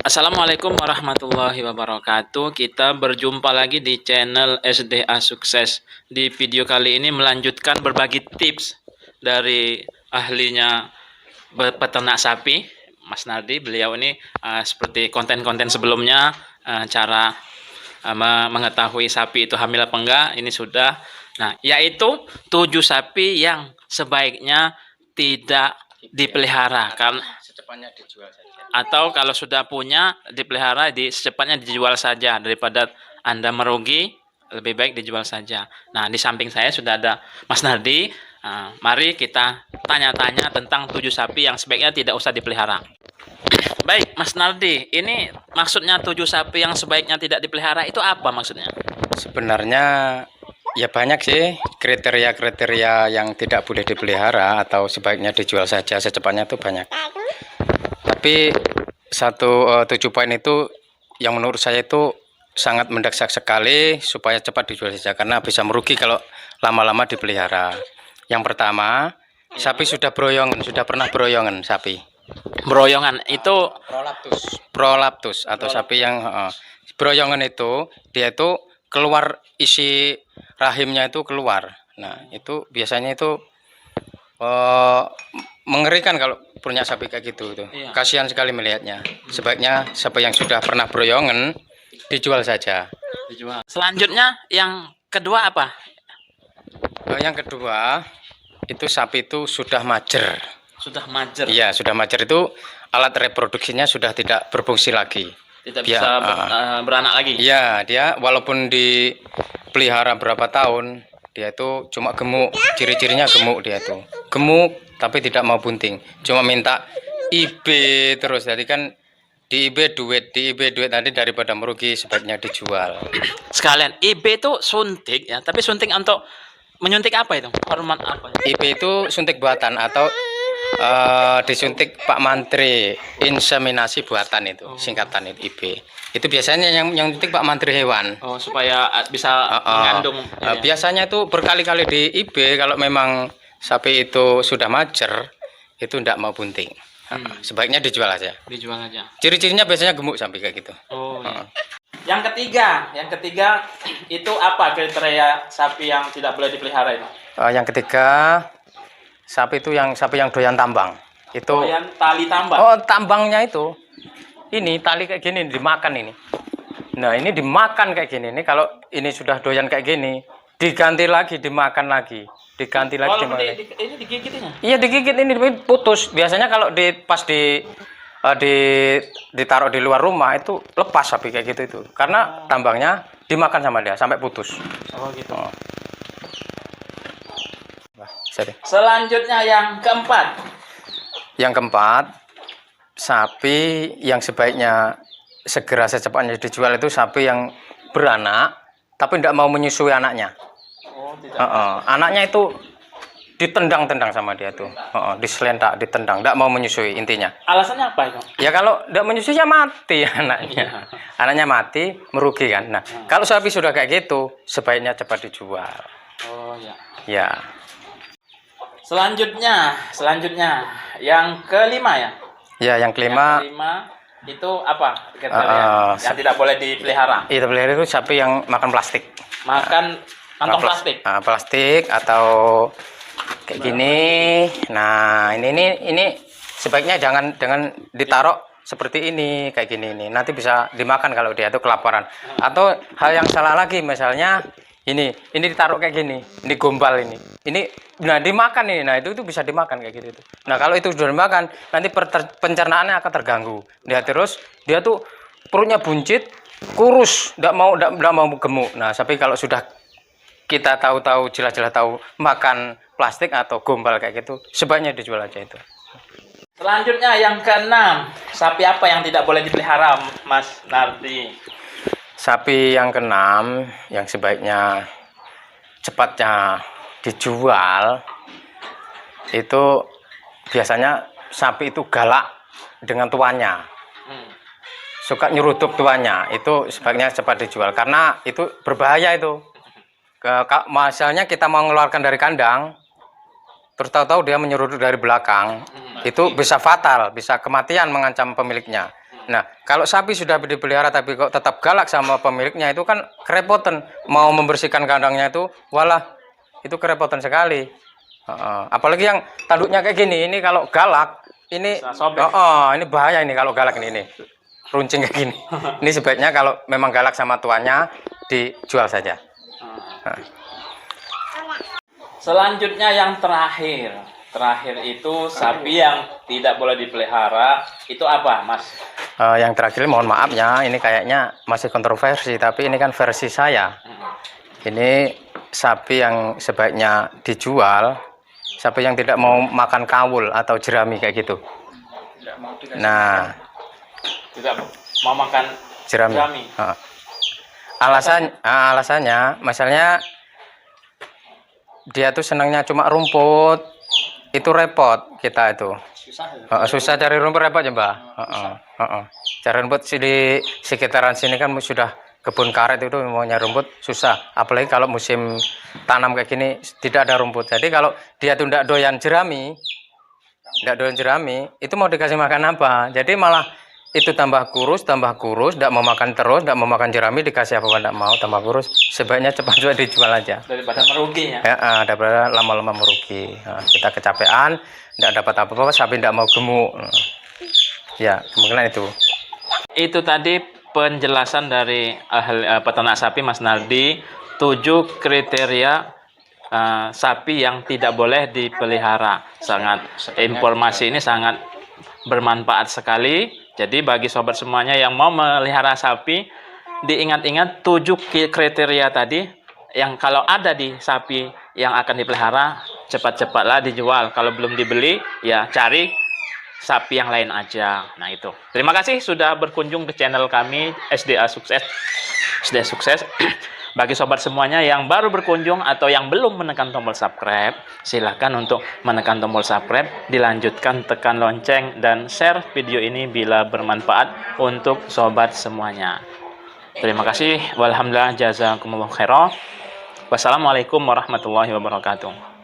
Assalamualaikum warahmatullahi wabarakatuh. Kita berjumpa lagi di channel SDA Sukses. Di video kali ini melanjutkan berbagi tips dari ahlinya peternak sapi, Mas Nardi. Beliau ini seperti konten-konten sebelumnya, cara mengetahui sapi itu hamil apa enggak, ini sudah. Nah, yaitu 7 sapi yang sebaiknya tidak dipelihara karena secepatnya dijual saja. Atau kalau sudah punya dipelihara secepatnya dijual saja daripada Anda merugi, lebih baik dijual saja. Nah, di samping saya sudah ada Mas Nardi. Mari kita tanya-tanya tentang 7 sapi yang sebaiknya tidak usah dipelihara. Baik, Mas Nardi, ini maksudnya 7 sapi yang sebaiknya tidak dipelihara itu apa maksudnya? Sebenarnya ya banyak sih kriteria-kriteria yang tidak boleh dipelihara atau sebaiknya dijual saja secepatnya itu banyak. Tapi 7 poin itu yang menurut saya itu sangat mendesak sekali supaya cepat dijual saja karena bisa merugi kalau lama-lama dipelihara. Yang pertama, sapi sudah beroyongan, sudah pernah beroyongan sapi. Beroyongan itu Prolaptus atau sapi yang beroyongan itu dia itu keluar isi rahimnya itu keluar. Nah, itu biasanya itu mengerikan kalau punya sapi kayak gitu tuh. Iya. Kasihan sekali melihatnya. Sebaiknya sapi yang sudah pernah beroyongan dijual saja. dijual. Selanjutnya yang kedua apa? Yang kedua itu sapi itu sudah majer. Sudah majer. Iya, sudah majer itu alat reproduksinya sudah tidak berfungsi lagi. Tidak bisa beranak lagi. Iya, dia walaupun dipelihara berapa tahun, dia itu cuma gemuk. Ciri-cirinya gemuk dia itu. Gemuk tapi tidak mau bunting. Cuma minta IB terus. Jadi kan di IB duit nanti daripada merugi sebaiknya dijual. Sekalian, IB itu suntik ya, tapi suntik untuk menyuntik apa itu? Hormon apa? IB itu suntik buatan atau disuntik Pak Mantri, inseminasi buatan itu, singkatan itu IB. Itu biasanya yang suntik Pak Mantri hewan. Oh, supaya bisa mengandung. Biasanya itu berkali-kali di IB kalau memang sapi itu sudah majer, itu tidak mau bunting. Sebaiknya dijual aja. Dijual aja. Ciri-cirinya biasanya gemuk sampai kayak gitu. Oh. Iya. Yang ketiga itu apa kriteria sapi yang tidak boleh dipelihara itu? Yang ketiga, sapi yang doyan tambang. Itu Doyan tali tambang. Oh, tambangnya itu. Ini tali kayak gini dimakan ini. Nah, ini dimakan kayak gini. Ini kalau ini sudah doyan kayak gini, diganti lagi, dimakan lagi. Diganti lagi. Ini digigit ini? Iya, digigit ini putus. Biasanya kalau ditaruh di luar rumah itu lepas sapi kayak gitu itu. Karena tambangnya dimakan sama dia sampai putus. Oh, gitu. Selanjutnya yang keempat. Yang keempat, sapi yang sebaiknya segera secepatnya dijual itu sapi yang beranak tapi tidak mau menyusui anaknya. Oh, tidak. Anaknya itu ditendang-tendang sama dia tuh, diselentak, ditendang, tidak mau menyusui intinya. Alasannya apa itu? Ya kalau tidak menyusui ya mati anaknya. Anaknya mati, merugi kan. Nah, kalau sapi sudah kayak gitu, sebaiknya cepat dijual. Oh, ya. Ya. Selanjutnya yang kelima ya. Ya, yang kelima. Yang kelima itu apa kriteria yang tidak boleh dipelihara? Itu pelihara itu sapi yang makan plastik. Makan kantong plastik. Plastik atau kayak gini. Nah, ini sebaiknya jangan ditaruh seperti ini kayak gini ini. Nanti bisa dimakan kalau dia itu kelaparan. Atau hal yang salah lagi misalnya ini ditaruh kayak gini. Ini gombal ini. Nah dimakan ini. Nah, itu bisa dimakan kayak gitu. Nah, kalau itu sudah dimakan, nanti pencernaannya akan terganggu. Dia tuh perutnya buncit, kurus, enggak mau gemuk. Nah, tapi kalau sudah kita jelas-jelas tahu makan plastik atau gombal kayak gitu, sebaiknya dijual aja itu. Selanjutnya yang keenam, sapi apa yang tidak boleh dipelihara, Mas Nardi? Sapi yang keenam yang sebaiknya cepatnya dijual itu biasanya sapi itu galak dengan tuannya. Suka nyeruduk tuannya, itu sebaiknya cepat dijual karena itu berbahaya itu. Misalnya kita mau mengeluarkan dari kandang, terus tahu-tahu dia menyeruduk dari belakang, itu bisa fatal, bisa kematian mengancam pemiliknya. Nah, kalau sapi sudah dipelihara tapi kok tetap galak sama pemiliknya itu kan kerepotan. Mau membersihkan kandangnya itu, walah, itu kerepotan sekali. Apalagi yang tanduknya kayak gini, ini kalau galak, ini, ini bahaya ini kalau galak ini runcing kayak gini. Ini sebaiknya kalau memang galak sama tuannya dijual saja. Selanjutnya yang terakhir itu sapi yang tidak boleh dipelihara, itu apa, Mas? Yang terakhir mohon maaf ya, ini kayaknya masih kontroversi, tapi ini kan versi saya. Ini sapi yang sebaiknya dijual, sapi yang tidak mau makan kawul atau jerami kayak gitu. Nah, tidak mau makan jerami. Alasannya, misalnya dia tuh senangnya cuma rumput, itu repot kita itu. Susah cari rumput, repot ya Mbak. Cari rumput di sekitaran sini kan sudah kebun karet, itu mau nyari rumput susah. Apalagi kalau musim tanam kayak gini tidak ada rumput. Jadi kalau dia tuh tidak doyan jerami, itu mau dikasih makan apa? Jadi malah itu tambah kurus, tidak mau makan terus, tidak mau makan jerami, dikasih apa tidak mau, tambah kurus. Sebaiknya cepat dijual aja. Daripada merugi ya? Daripada lama-lama merugi. Kita kecapean, tidak dapat apa-apa, sapi tidak mau gemuk. Ya, kemungkinan itu. Itu tadi penjelasan dari peternak sapi Mas Nardi, 7 kriteria sapi yang tidak boleh dipelihara. Informasi ini sangat bermanfaat sekali. Jadi bagi sobat semuanya yang mau melihara sapi, diingat-ingat 7 kriteria tadi yang kalau ada di sapi yang akan dipelihara, cepat-cepatlah dijual. Kalau belum dibeli, ya cari sapi yang lain aja. Nah itu. Terima kasih sudah berkunjung ke channel kami SDA Sukses. Bagi sobat semuanya yang baru berkunjung atau yang belum menekan tombol subscribe, silahkan untuk menekan tombol subscribe, dilanjutkan tekan lonceng dan share video ini bila bermanfaat untuk sobat semuanya. Terima kasih. Walhamdulillah, jazakumullah khairan. Wassalamualaikum warahmatullahi wabarakatuh.